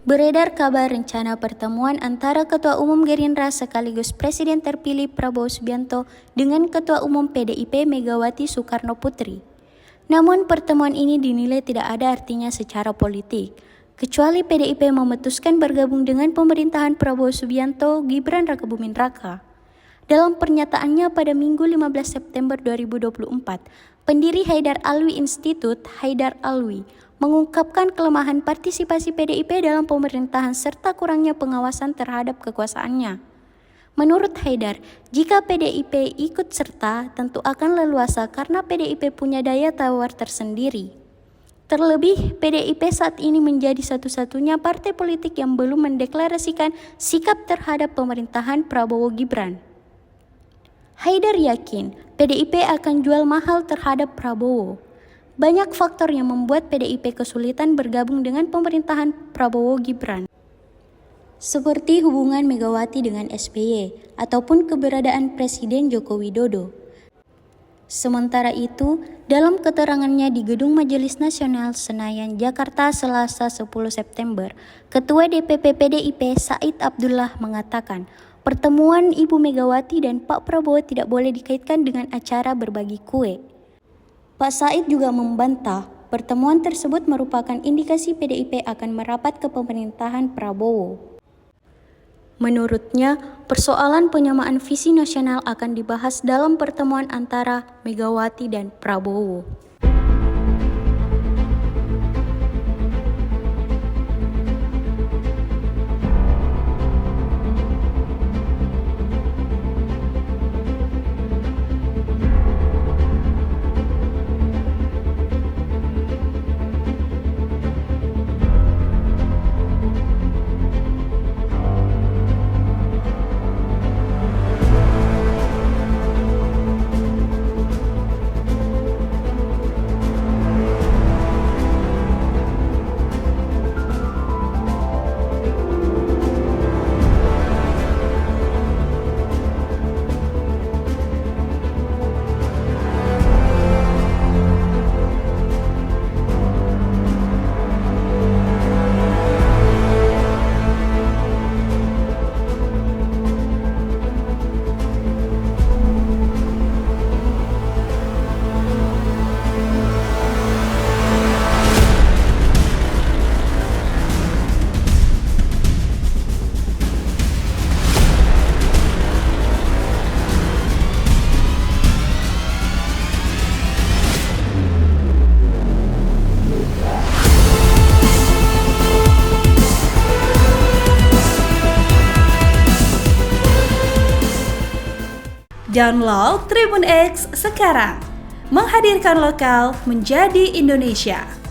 Beredar kabar rencana pertemuan antara Ketua Umum Gerindra sekaligus Presiden terpilih Prabowo Subianto dengan Ketua Umum PDIP Megawati Soekarnoputri. Namun pertemuan ini dinilai tidak ada artinya secara politik, kecuali PDIP memutuskan bergabung dengan pemerintahan Prabowo Subianto Gibran Rakabuming Raka. Dalam pernyataannya pada Minggu 15 September 2024, pendiri Haidar Alwi Institute, Haidar Alwi, mengungkapkan kelemahan partisipasi PDIP dalam pemerintahan serta kurangnya pengawasan terhadap kekuasaannya. Menurut Haidar, jika PDIP ikut serta tentu akan leluasa karena PDIP punya daya tawar tersendiri. Terlebih, PDIP saat ini menjadi satu-satunya partai politik yang belum mendeklarasikan sikap terhadap pemerintahan Prabowo Gibran. Haidar yakin PDIP akan jual mahal terhadap Prabowo. Banyak faktor yang membuat PDIP kesulitan bergabung dengan pemerintahan Prabowo Gibran. Seperti hubungan Megawati dengan SBY ataupun keberadaan Presiden Joko Widodo. Sementara itu, dalam keterangannya di Gedung Majelis Nasional Senayan, Jakarta, Selasa 10 September, Ketua DPP PDIP Said Abdullah mengatakan, pertemuan Ibu Megawati dan Pak Prabowo tidak boleh dikaitkan dengan acara berbagi kue. Pak Said juga membantah pertemuan tersebut merupakan indikasi PDIP akan merapat ke pemerintahan Prabowo. Menurutnya, persoalan penyamaan visi nasional akan dibahas dalam pertemuan antara Megawati dan Prabowo. Download Tribun X sekarang, menghadirkan lokal menjadi Indonesia.